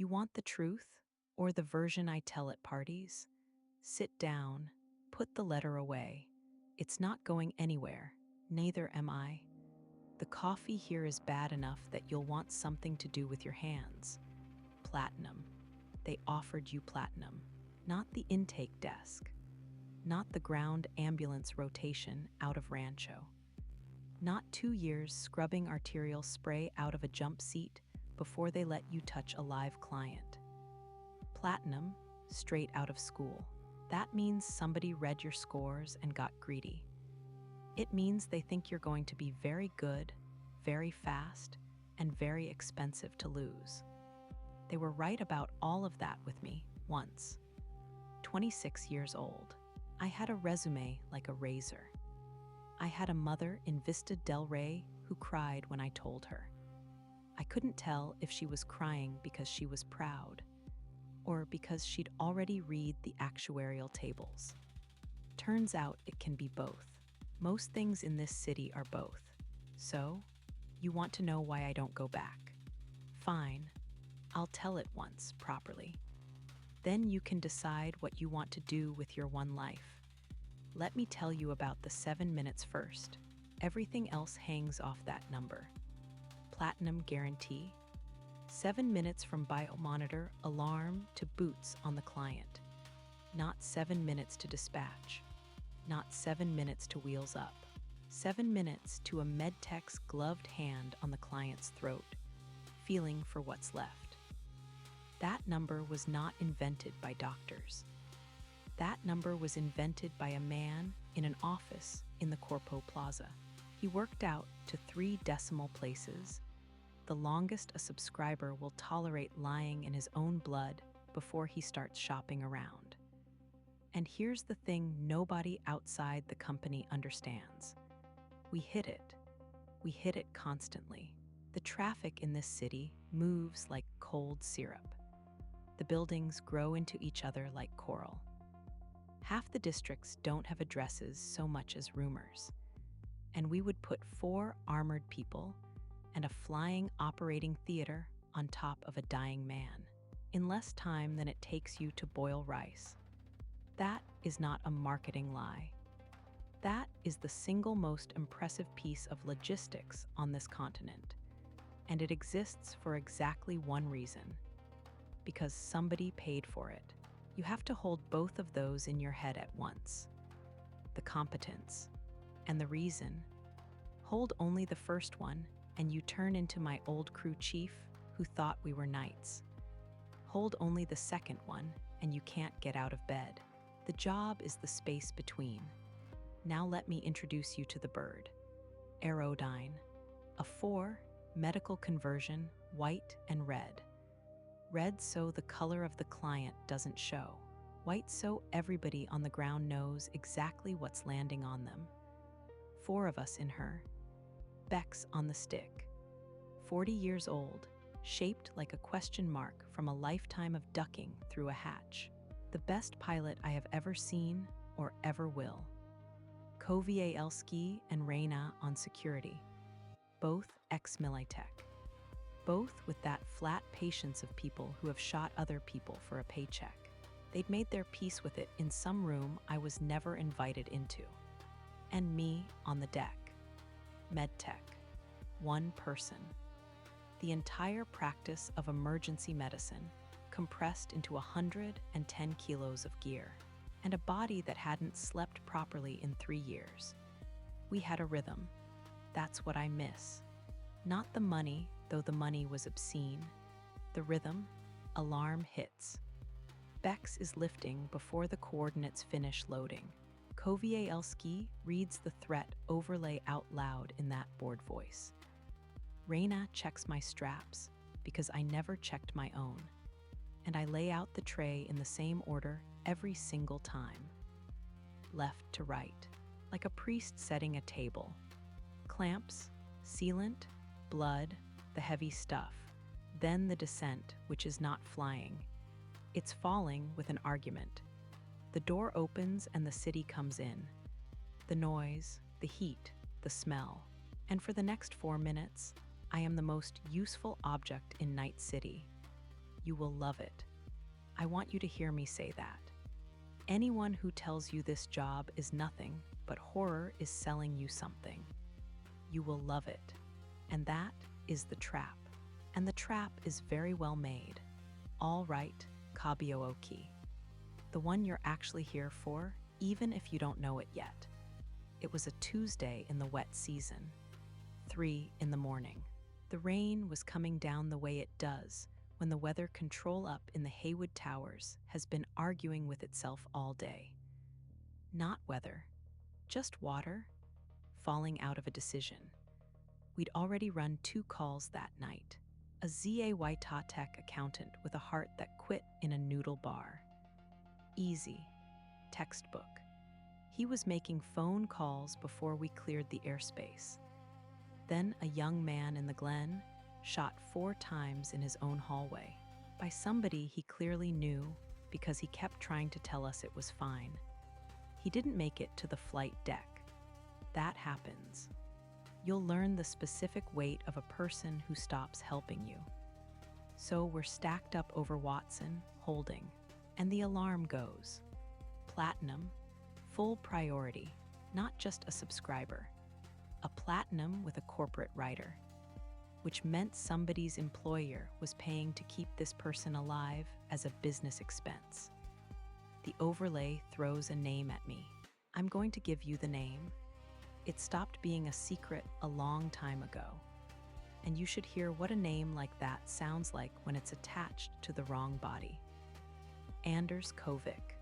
You want the truth or the version I tell at parties? Sit down, put the letter away. It's not going anywhere, neither am I. The coffee here is bad enough that you'll want something to do with your hands. Platinum. They offered you platinum, not the intake desk, not the ground ambulance rotation out of Rancho, not 2 years scrubbing arterial spray out of a jump seat before they let you touch a live client. Platinum, straight out of school. That means somebody read your scores and got greedy. It means they think you're going to be very good, very fast, and very expensive to lose. They were right about all of that with me once. 26 years old. I had a resume like a razor. I had a mother in Vista del Rey who cried when I told her. I couldn't tell if she was crying because she was proud or because she'd already read the actuarial tables. Turns out it can be both. Most things in this city are both. So, you want to know why I don't go back? Fine, I'll tell it once properly. Then you can decide what you want to do with your one life. Let me tell you about the 7 minutes first. Everything else hangs off that number. Platinum guarantee. 7 minutes from biomonitor alarm to boots on the client. Not 7 minutes to dispatch. Not 7 minutes to wheels up. 7 minutes to a medtech's gloved hand on the client's throat, feeling for what's left. That number was not invented by doctors. That number was invented by a man in an office in the Corpo Plaza. He worked out to 3 decimal places, the longest a subscriber will tolerate lying in his own blood before he starts shopping around. And here's the thing nobody outside the company understands. We hit it. We hit it constantly. The traffic in this city moves like cold syrup. The buildings grow into each other like coral. Half the districts don't have addresses so much as rumors. And we would put 4 armored people and a flying operating theater on top of a dying man in less time than it takes you to boil rice. That is not a marketing lie. That is the single most impressive piece of logistics on this continent. And it exists for exactly one reason. Because somebody paid for it. You have to hold both of those in your head at once. The competence and the reason. Hold only the first one, and you turn into my old crew chief who thought we were knights. Hold only the second one, and you can't get out of bed. The job is the space between. Now let me introduce you to the bird. Aerodyne. A 4, medical conversion, white and red. Red so the color of the client doesn't show. White so everybody on the ground knows exactly what's landing on them. 4 of us in her. Bex on the stick. 40 years old, shaped like a question mark from a lifetime of ducking through a hatch. The best pilot I have ever seen or ever will. Kowielski and Reina on security. Both ex-Militech. Both with that flat patience of people who have shot other people for a paycheck. They'd made their peace with it in some room I was never invited into. And me on the deck. MedTech. 1 person. The entire practice of emergency medicine compressed into 110 kilos of gear and a body that hadn't slept properly in 3 years. We had a rhythm. That's what I miss. Not the money, though the money was obscene. The rhythm, alarm hits. Bex is lifting before the coordinates finish loading. Kowielski reads the threat overlay out loud in that bored voice. Reina checks my straps because I never checked my own. And I lay out the tray in the same order every single time. Left to right, like a priest setting a table. Clamps, sealant, blood, the heavy stuff. Then the descent, which is not flying. It's falling with an argument. The door opens and the city comes in. The noise, the heat, the smell. And for the next 4 minutes, I am the most useful object in Night City. You will love it. I want you to hear me say that. Anyone who tells you this job is nothing but horror is selling you something. You will love it. And that is the trap. And the trap is very well made. All right, Kabuki. The one you're actually here for, even if you don't know it yet. It was a Tuesday in the wet season, 3 in the morning. The rain was coming down the way it does when the weather control up in the Haywood Towers has been arguing with itself all day. Not weather, just water, falling out of a decision. We'd already run 2 calls that night. A ZAY tech accountant with a heart that quit in a noodle bar. Easy. Textbook. He was making phone calls before we cleared the airspace. Then a young man in the Glen shot 4 times in his own hallway by somebody he clearly knew because he kept trying to tell us it was fine. He didn't make it to the flight deck. That happens. You'll learn the specific weight of a person who stops helping you. So we're stacked up over Watson, holding, and the alarm goes. Platinum, full priority, not just a subscriber. A platinum with a corporate rider, which meant somebody's employer was paying to keep this person alive as a business expense. The overlay throws a name at me. I'm going to give you the name. It stopped being a secret a long time ago. And you should hear what a name like that sounds like when it's attached to the wrong body. Anders Kovic,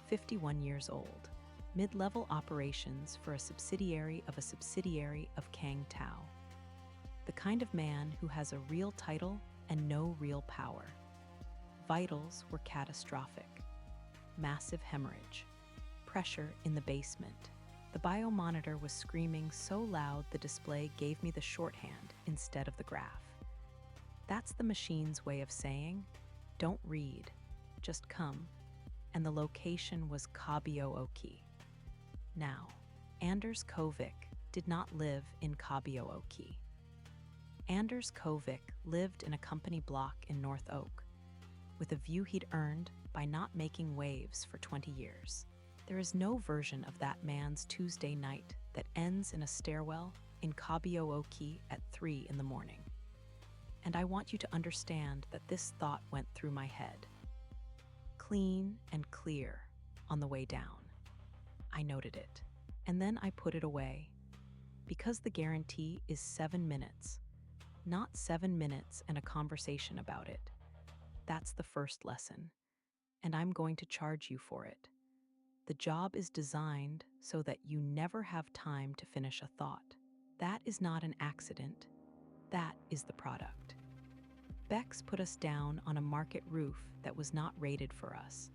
51 years old. Mid-level operations for a subsidiary of Kang Tao. The kind of man who has a real title and no real power. Vitals were catastrophic. Massive hemorrhage. Pressure in the basement. The biomonitor was screaming so loud the display gave me the shorthand instead of the graph. That's the machine's way of saying, don't read, just come. And the location was Kabuki. Now, Anders Kovic did not live in Kabuki. Anders Kovic lived in a company block in North Oak, with a view he'd earned by not making waves for 20 years. There is no version of that man's Tuesday night that ends in a stairwell in Kabuki at 3 in the morning. And I want you to understand that this thought went through my head. Clean and clear on the way down. I noted it, and then I put it away. Because the guarantee is 7 minutes, not 7 minutes and a conversation about it. That's the first lesson, and I'm going to charge you for it. The job is designed so that you never have time to finish a thought. That is not an accident. That is the product. Bex put us down on a market roof that was not rated for us.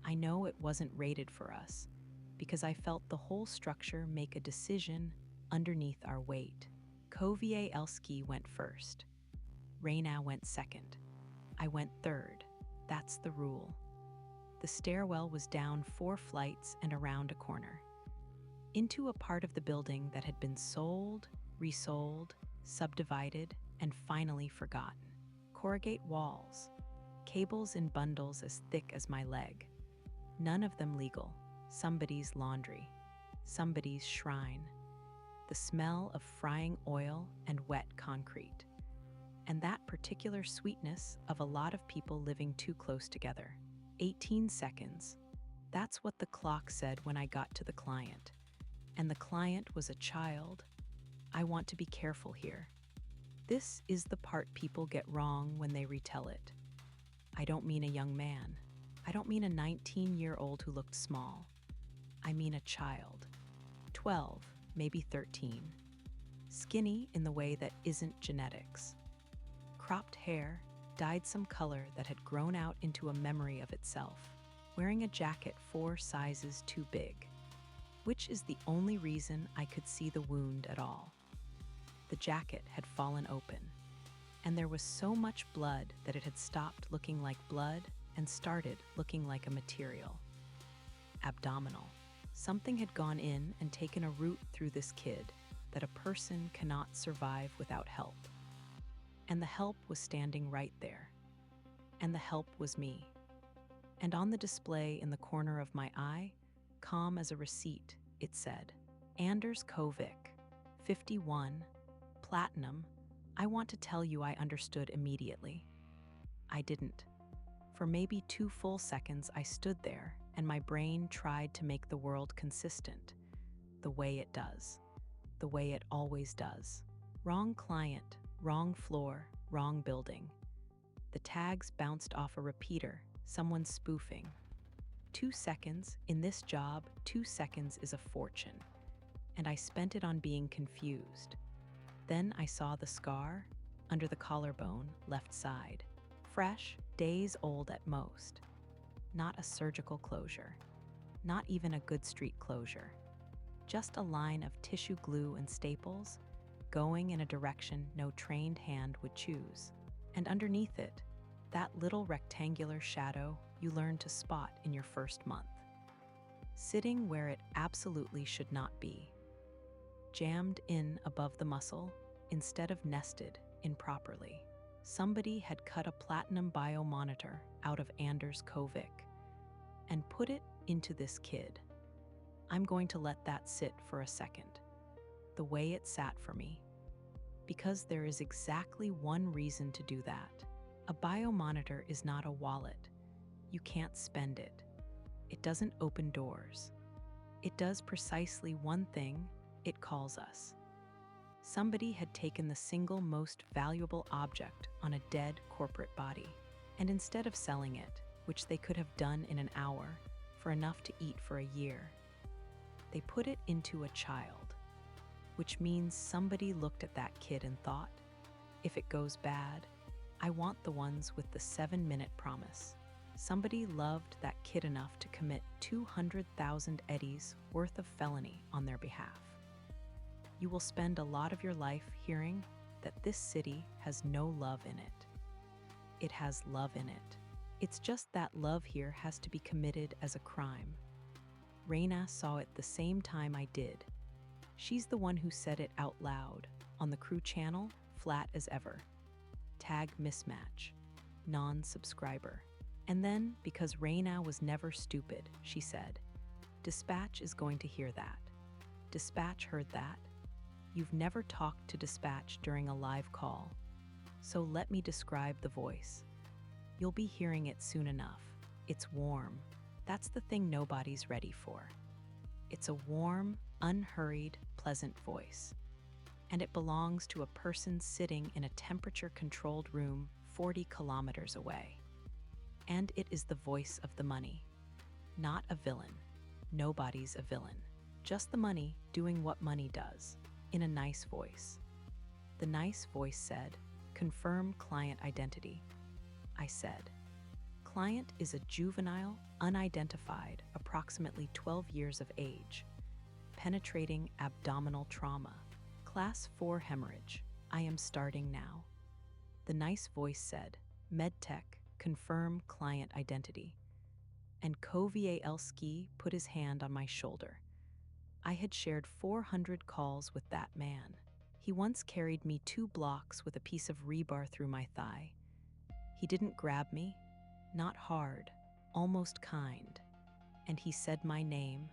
I know it wasn't rated for us because I felt the whole structure make a decision underneath our weight. Kowielski went first. Reyna went second. I went third. That's the rule. The stairwell was down 4 flights and around a corner, into a part of the building that had been sold, resold, subdivided, and finally forgotten. Corrugate walls, cables in bundles as thick as my leg. None of them legal. Somebody's laundry, somebody's shrine. The smell of frying oil and wet concrete. And that particular sweetness of a lot of people living too close together. 18 seconds. That's what the clock said when I got to the client. And the client was a child. I want to be careful here. This is the part people get wrong when they retell it. I don't mean a young man. I don't mean a 19-year-old who looked small. I mean a child. 12, maybe 13. Skinny in the way that isn't genetics. Cropped hair, dyed some color that had grown out into a memory of itself, wearing a jacket 4 sizes too big, which is the only reason I could see the wound at all. The jacket had fallen open, and there was so much blood that it had stopped looking like blood and started looking like a material. Abdominal. Something had gone in and taken a root through this kid that a person cannot survive without help. And the help was standing right there. and the help was me. And on the display in the corner of my eye, calm as a receipt, it said, Anders Kovic, 51, Platinum. I want to tell you I understood immediately. I didn't. For maybe 2 full seconds, I stood there, and my brain tried to make the world consistent, the way it does, the way it always does. Wrong client, wrong floor, wrong building. The tags bounced off a repeater, someone spoofing. 2 seconds, in this job, 2 seconds is a fortune. And I spent it on being confused. Then I saw the scar, under the collarbone, left side. Fresh, days old at most. Not a surgical closure. Not even a good street closure. Just a line of tissue glue and staples, going in a direction no trained hand would choose. And underneath it, that little rectangular shadow you learn to spot in your first month. Sitting where it absolutely should not be. Jammed in above the muscle, instead of nested in properly. Somebody had cut a platinum biomonitor out of Anders Kovic and put it into this kid. I'm going to let that sit for a second, the way it sat for me, because there is exactly one reason to do that. A biomonitor is not a wallet. You can't spend it. It doesn't open doors. It does precisely one thing: it calls us. Somebody had taken the single most valuable object on a dead corporate body, and instead of selling it, which they could have done in an hour for enough to eat for a year, they put it into a child, which means somebody looked at that kid and thought, if it goes bad, I want the ones with the 7-minute promise. Somebody loved that kid enough to commit 200,000 eddies worth of felony on their behalf. You will spend a lot of your life hearing that this city has no love in it. It has love in it. It's just that love here has to be committed as a crime. Reina saw it the same time I did. She's the one who said it out loud, on the crew channel, flat as ever. Tag mismatch. Non-subscriber. And then, because Reina was never stupid, she said, Dispatch is going to hear that. Dispatch heard that. You've never talked to Dispatch during a live call, so let me describe the voice. You'll be hearing it soon enough. It's warm. That's the thing nobody's ready for. It's a warm, unhurried, pleasant voice. And it belongs to a person sitting in a temperature-controlled room 40 kilometers away. And it is the voice of the money. Not a villain. Nobody's a villain. Just the money doing what money does, in a nice voice. The nice voice said, confirm client identity. I said, client is a juvenile, unidentified, approximately 12 years of age. Penetrating abdominal trauma. Class 4 hemorrhage. I am starting now. The nice voice said, MedTech, confirm client identity. And Kowielski put his hand on my shoulder. I had shared 400 calls with that man. He once carried me 2 blocks with a piece of rebar through my thigh. He didn't grab me, not hard, almost kind. And he said my name.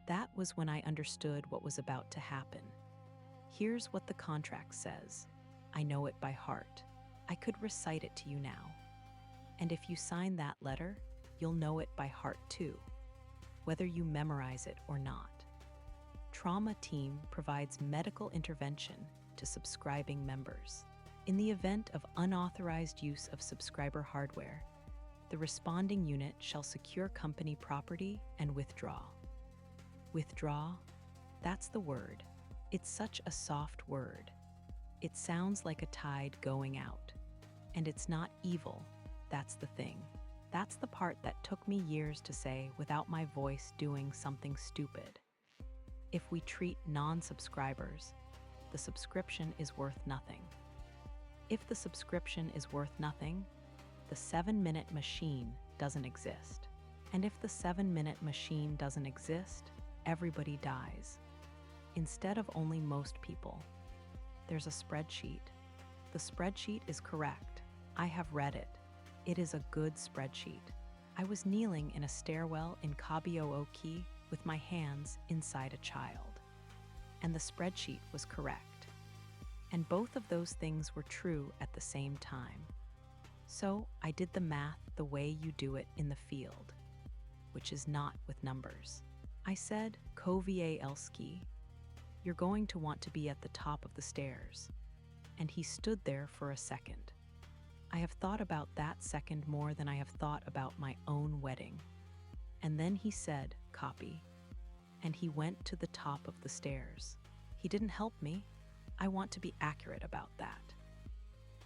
That was when I understood what was about to happen. Here's what the contract says. I know it by heart. I could recite it to you now. And if you sign that letter, you'll know it by heart too, whether you memorize it or not. Trauma Team provides medical intervention to subscribing members. In the event of unauthorized use of subscriber hardware, the responding unit shall secure company property and withdraw. Withdraw? That's the word. It's such a soft word. It sounds like a tide going out. And it's not evil. That's the thing. That's the part that took me years to say without my voice doing something stupid. If we treat non-subscribers, the subscription is worth nothing. If the subscription is worth nothing, the 7-minute machine doesn't exist. And if the 7-minute machine doesn't exist, everybody dies. Instead of only most people. There's a spreadsheet. The spreadsheet is correct. I have read it. It is a good spreadsheet. I was kneeling in a stairwell in Kabuki with my hands inside a child. And the spreadsheet was correct. And both of those things were true at the same time. So I did the math the way you do it in the field, which is not with numbers. I said, Kovielski, you're going to want to be at the top of the stairs. And he stood there for a second. I have thought about that second more than I have thought about my own wedding. And then he said, copy. And he went to the top of the stairs. He didn't help me. I want to be accurate about that.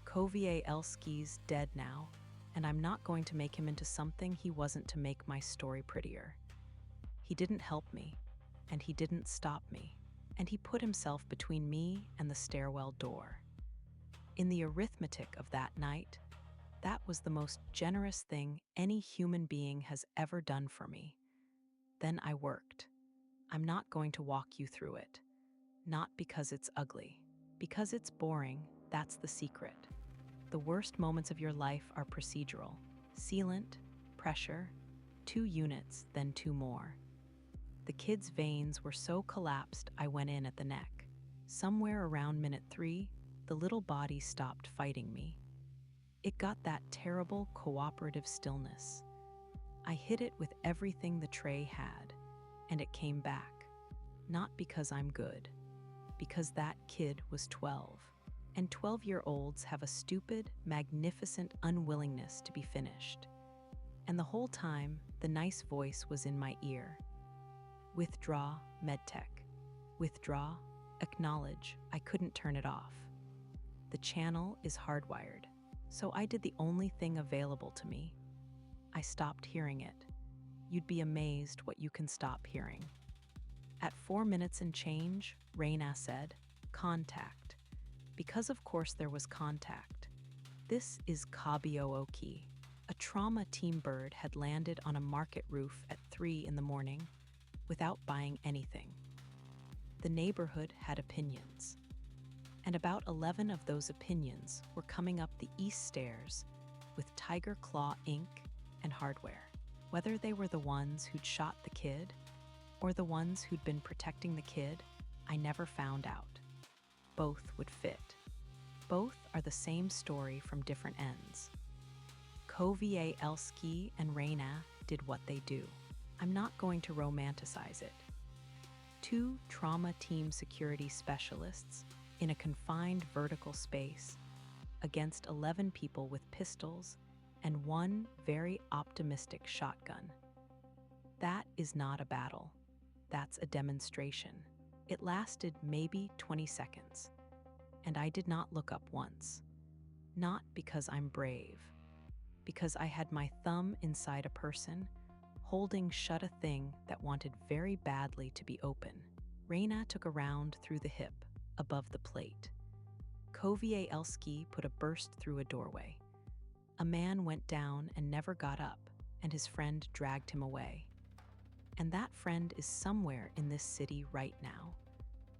Kovielski's dead now, and I'm not going to make him into something he wasn't to make my story prettier. He didn't help me, and he didn't stop me, and he put himself between me and the stairwell door. In the arithmetic of that night, that was the most generous thing any human being has ever done for me. Then I worked. I'm not going to walk you through it. Not because it's ugly. Because it's boring, that's the secret. The worst moments of your life are procedural. Sealant, pressure, 2 units, then 2 more. The kid's veins were so collapsed I went in at the neck. Somewhere around minute 3, the little body stopped fighting me. It got that terrible cooperative stillness. I hit it with everything the tray had, and it came back. Not because I'm good, because that kid was 12. And 12-year-olds have a stupid, magnificent unwillingness to be finished. And the whole time, the nice voice was in my ear. Withdraw, medtech. Withdraw, acknowledge, I couldn't turn it off. The channel is hardwired, so I did the only thing available to me. I stopped hearing it. You'd be amazed what you can stop hearing. At 4 minutes and change, Reina said, contact. Because of course there was contact. This is Kabuki. A trauma team bird had landed on a market roof at 3 in the morning without buying anything. The neighborhood had opinions. And about 11 of those opinions were coming up the east stairs with tiger claw ink and hardware. Whether they were the ones who'd shot the kid or the ones who'd been protecting the kid, I never found out. Both would fit. Both are the same story from different ends. Kovielski and Reina did what they do. I'm not going to romanticize it. 2 trauma team security specialists in a confined vertical space against 11 people with pistols and 1 very optimistic shotgun. That is not a battle. That's a demonstration. It lasted maybe 20 seconds, and I did not look up once. Not because I'm brave, because I had my thumb inside a person, holding shut a thing that wanted very badly to be open. Reina took a round through the hip, above the plate. Kovielski put a burst through a doorway. A man went down and never got up, and his friend dragged him away. And that friend is somewhere in this city right now,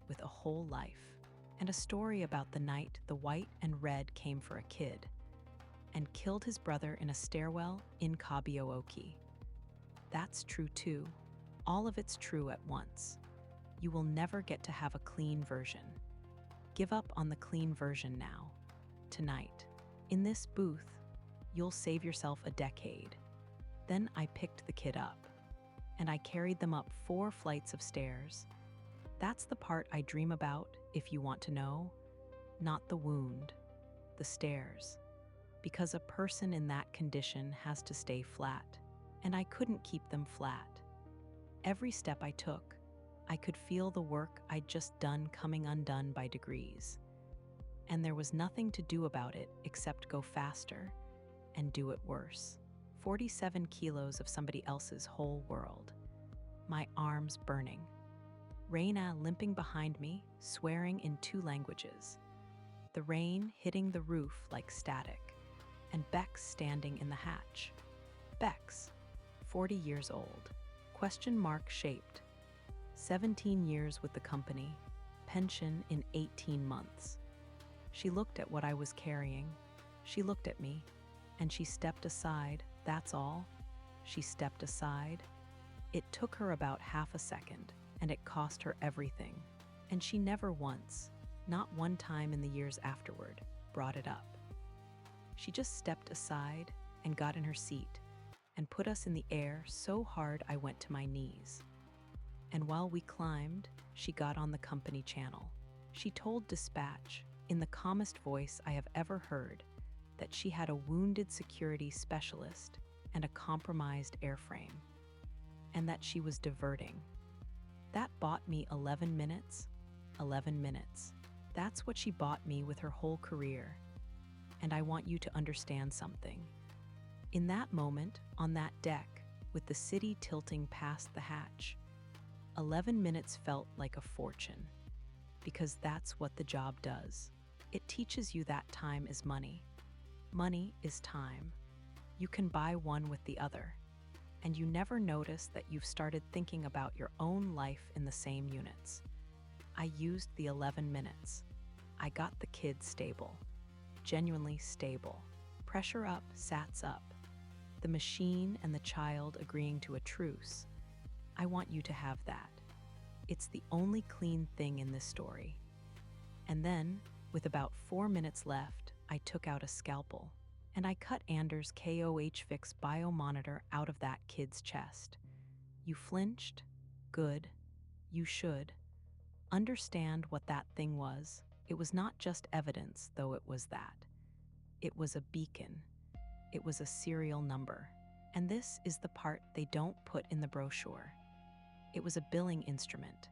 with a whole life, and a story about the night the white and red came for a kid, and killed his brother in a stairwell in Kabuki. That's true too. All of it's true at once. You will never get to have a clean version. Give up on the clean version now, tonight. In this booth, you'll save yourself a decade. Then I picked the kid up, and I carried them up 4 flights of stairs. That's the part I dream about, if you want to know. Not the wound, the stairs. Because a person in that condition has to stay flat, and I couldn't keep them flat. Every step I took, I could feel the work I'd just done coming undone by degrees. And there was nothing to do about it except go faster and do it worse. 47 kilos of somebody else's whole world. My arms burning. Reina limping behind me, swearing in 2 languages. The rain hitting the roof like static. And Bex standing in the hatch. Bex, 40 years old, question mark shaped. 17 years with the company, pension in 18 months. She looked at what I was carrying. She looked at me. And she stepped aside, that's all. She stepped aside. It took her about half a second, and it cost her everything. And she never once, not one time in the years afterward, brought it up. She just stepped aside and got in her seat and put us in the air so hard I went to my knees. And while we climbed, she got on the company channel. She told dispatch, in the calmest voice I have ever heard, that she had a wounded security specialist and a compromised airframe, and that she was diverting. That bought me 11 minutes. 11 minutes. That's what she bought me with her whole career. And I want you to understand something. In that moment, on that deck, with the city tilting past the hatch, 11 minutes felt like a fortune. Because that's what the job does. It teaches you that time is money. Money is time. You can buy one with the other. And you never notice that you've started thinking about your own life in the same units. I used the 11 minutes. I got the kid stable. Genuinely stable. Pressure up, sats up. The machine and the child agreeing to a truce. I want you to have that. It's the only clean thing in this story. And then, with about 4 minutes left, I took out a scalpel, and I cut Anders' KOH Fix biomonitor out of that kid's chest. You flinched? Good. You should. Understand what that thing was. It was not just evidence, though it was that. It was a beacon. It was a serial number. And this is the part they don't put in the brochure. It was a billing instrument.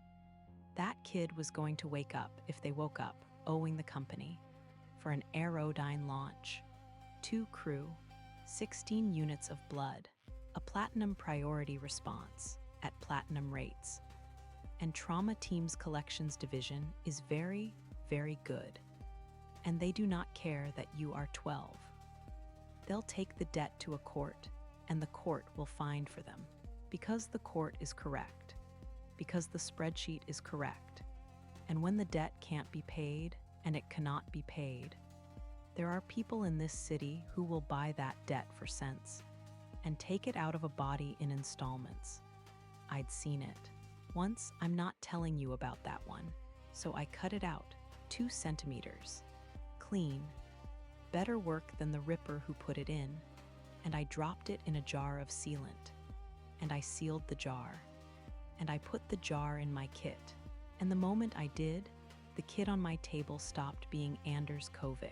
That kid was going to wake up, if they woke up, owing the company, for an Aerodyne launch, 2 crew, 16 units of blood, a platinum priority response at platinum rates. And Trauma Team's collections division is very, very good. And they do not care that you are 12. They'll take the debt to a court, and the court will fine for them. Because the court is correct. Because the spreadsheet is correct. And when the debt can't be paid, and it cannot be paid, there are people in this city who will buy that debt for cents and take it out of a body in installments. I'd seen it. Once, I'm not telling you about that one, so I cut it out, 2 centimeters. Clean. Better work than the ripper who put it in, and I dropped it in a jar of sealant. And I sealed the jar. And I put the jar in my kit. And the moment I did, the kid on my table stopped being Anders Kovic.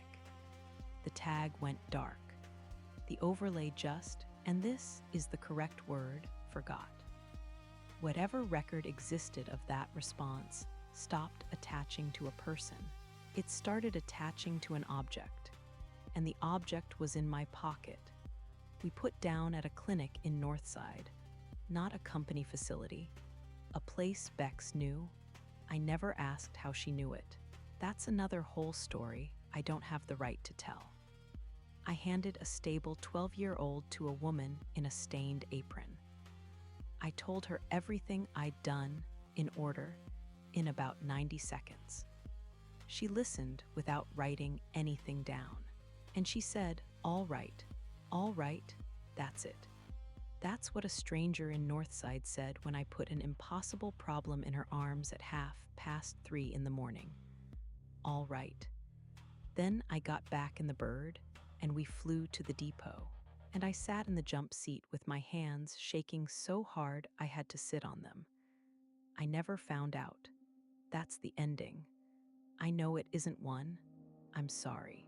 The tag went dark. The overlay just, and this is the correct word, forgot. Whatever record existed of that response stopped attaching to a person. It started attaching to an object, and the object was in my pocket. We put down at a clinic in Northside, not a company facility, a place Bex knew. I never asked how she knew it. That's another whole story I don't have the right to tell. I handed a stable 12-year-old to a woman in a stained apron. I told her everything I'd done, in order, in about 90 seconds. She listened without writing anything down. And she said, all right, that's it. That's what a stranger in Northside said when I put an impossible problem in her arms at 3:30 in the morning. All right. Then I got back in the bird, and we flew to the depot. And I sat in the jump seat with my hands shaking so hard I had to sit on them. I never found out. That's the ending. I know it isn't one. I'm sorry.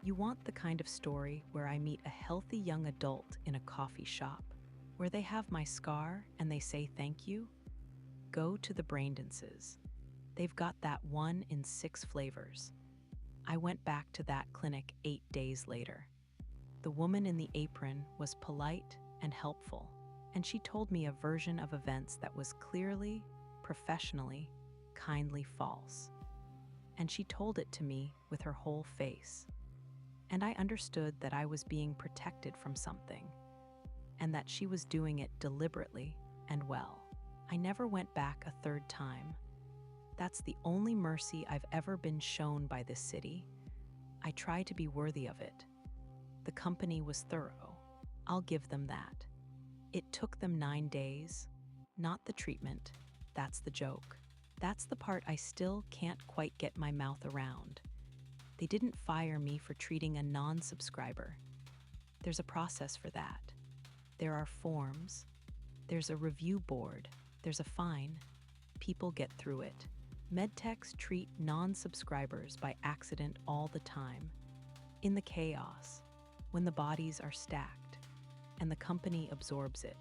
You want the kind of story where I meet a healthy young adult in a coffee shop, where they have my scar and they say thank you? Go to the Braindances. They've got that one in 6 flavors. I went back to that clinic 8 days later. The woman in the apron was polite and helpful, and she told me a version of events that was clearly, professionally, kindly false. And she told it to me with her whole face. And I understood that I was being protected from something, and that she was doing it deliberately and well. I never went back a 3rd time. That's the only mercy I've ever been shown by this city. I try to be worthy of it. The company was thorough. I'll give them that. It took them 9 days. Not the treatment. That's the joke. That's the part I still can't quite get my mouth around. They didn't fire me for treating a non-subscriber. There's a process for that. There are forms. There's a review board. There's a fine. People get through it. Medtechs treat non-subscribers by accident all the time. In the chaos, when the bodies are stacked, and the company absorbs it,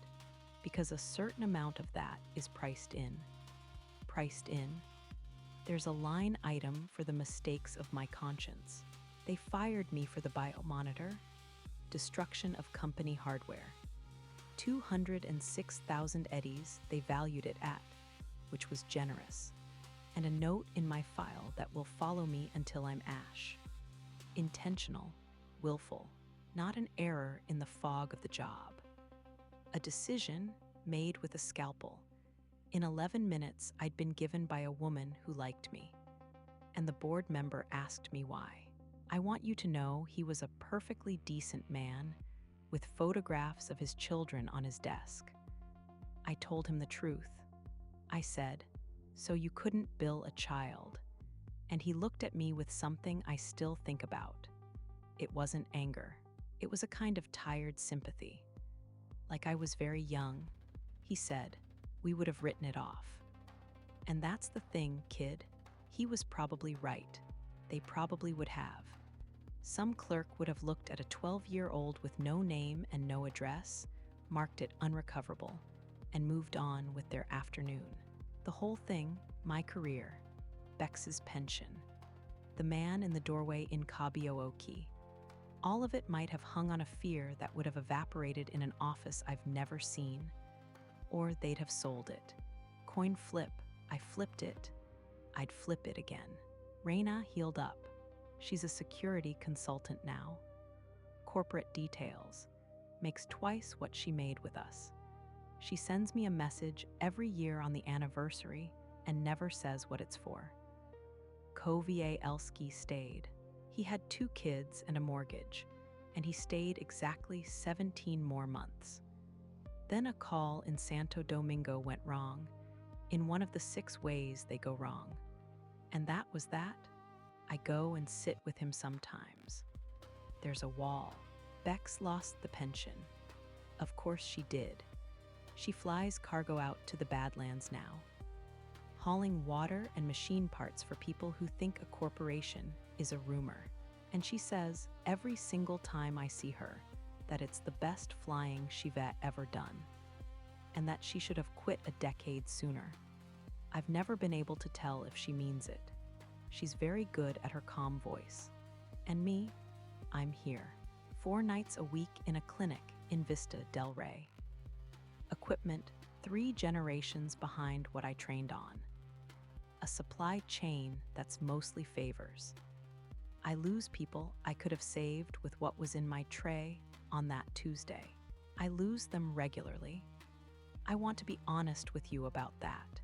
because a certain amount of that is priced in. Priced in? There's a line item for the mistakes of my conscience. They fired me for the biomonitor, destruction of company hardware. 206,000 eddies they valued it at, which was generous, and a note in my file that will follow me until I'm ash. Intentional, willful, not an error in the fog of the job. A decision made with a scalpel. In 11 minutes, I'd been given by a woman who liked me, and the board member asked me why. I want you to know he was a perfectly decent man with photographs of his children on his desk. I told him the truth. I said, "So you couldn't bill a child?" And he looked at me with something I still think about. It wasn't anger. It was a kind of tired sympathy. Like I was very young. He said, "We would have written it off." And that's the thing, kid. He was probably right. They probably would have. Some clerk would have looked at a 12-year-old with no name and no address, marked it unrecoverable, and moved on with their afternoon. The whole thing, my career, Bex's pension, the man in the doorway in Kabuki, all of it might have hung on a fear that would have evaporated in an office I've never seen. Or they'd have sold it. Coin flip, I flipped it. I'd flip it again. Reina healed up. She's a security consultant now. Corporate details. Makes twice what she made with us. She sends me a message every year on the anniversary and never says what it's for. Kowielski stayed. He had 2 kids and a mortgage, and he stayed exactly 17 more months. Then a call in Santo Domingo went wrong, in one of the 6 ways they go wrong. And that was that. I go and sit with him sometimes. There's a wall. Bex lost the pension. Of course she did. She flies cargo out to the Badlands now, hauling water and machine parts for people who think a corporation is a rumor. And she says every single time I see her that it's the best flying she've ever done, and that she should have quit a decade sooner. I've never been able to tell if she means it. She's very good at her calm voice. And me, I'm here, 4 nights a week in a clinic in Vista del Rey. Equipment 3 generations behind what I trained on. A supply chain that's mostly favors. I lose people I could have saved with what was in my tray on that Tuesday. I lose them regularly. I want to be honest with you about that.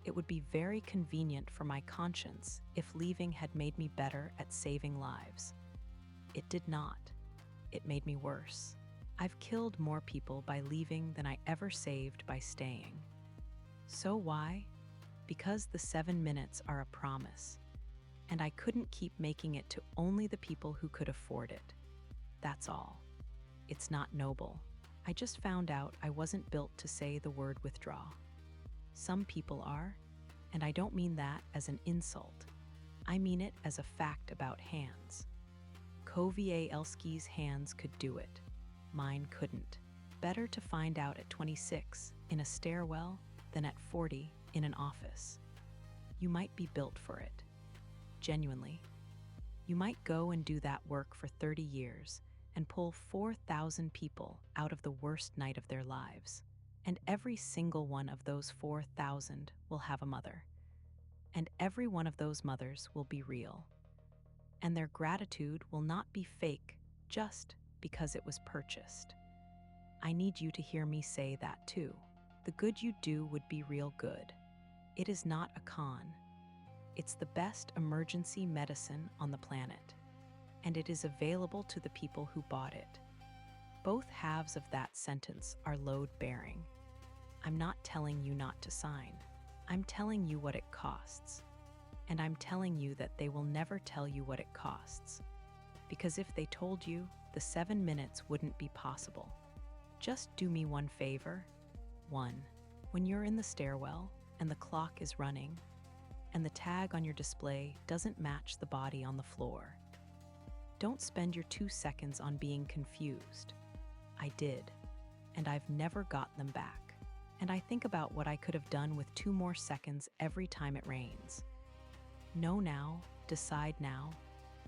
It would be very convenient for my conscience if leaving had made me better at saving lives. It did not. It made me worse. I've killed more people by leaving than I ever saved by staying. So why? Because the 7 minutes are a promise, and I couldn't keep making it to only the people who could afford it. That's all. It's not noble. I just found out I wasn't built to say the word withdraw. Some people are, and I don't mean that as an insult. I mean it as a fact about hands. Kowielski's hands could do it. Mine couldn't. Better to find out at 26 in a stairwell than at 40 in an office. You might be built for it. Genuinely. You might go and do that work for 30 years and pull 4,000 people out of the worst night of their lives. And every single one of those 4,000 will have a mother. And every one of those mothers will be real. And their gratitude will not be fake just because it was purchased. I need you to hear me say that too. The good you do would be real good. It is not a con. It's the best emergency medicine on the planet. and it is available to the people who bought it. Both halves of that sentence are load-bearing. I'm not telling you not to sign. I'm telling you what it costs. And I'm telling you that they will never tell you what it costs. Because if they told you, the 7 minutes wouldn't be possible. Just do me one favor. 1. When you're in the stairwell and the clock is running, and the tag on your display doesn't match the body on the floor, don't spend your 2 seconds on being confused. I did, and I've never got them back. And I think about what I could have done with 2 more seconds every time it rains. Know now, decide now,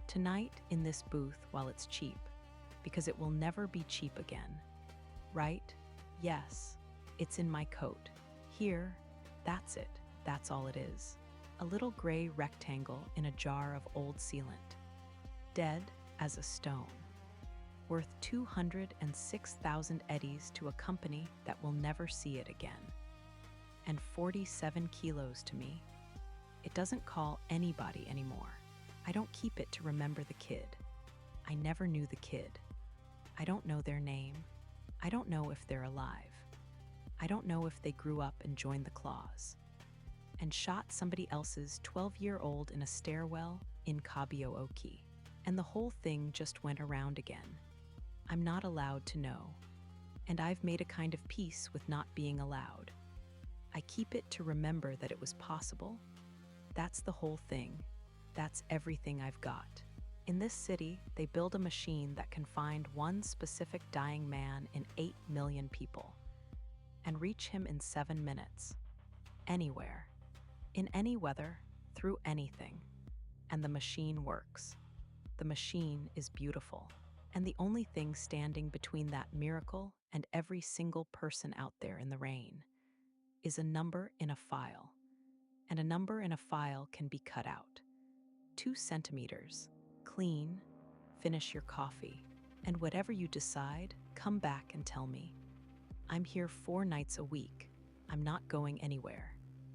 tonight in this booth while it's cheap, because it will never be cheap again. Right? Yes, it's in my coat. Here, that's it, that's all it is. A little gray rectangle in a jar of old sealant. Dead as a stone. Worth 206,000 eddies to a company that will never see it again. And 47 kilos to me. It doesn't call anybody anymore. I don't keep it to remember the kid. I never knew the kid. I don't know their name. I don't know if they're alive. I don't know if they grew up and joined the claws and shot somebody else's 12-year-old in a stairwell in Kabuki. And the whole thing just went around again. I'm not allowed to know. And I've made a kind of peace with not being allowed. I keep it to remember that it was possible. That's the whole thing. That's everything I've got. In this city, they build a machine that can find one specific dying man in 8 million people and reach him in 7 minutes. Anywhere. In any weather, through anything. And the machine works. The machine is beautiful. And the only thing standing between that miracle and every single person out there in the rain is a number in a file. And a number in a file can be cut out. 2 centimeters. Clean. Finish your coffee. And whatever you decide, come back and tell me. I'm here 4 nights a week. I'm not going anywhere.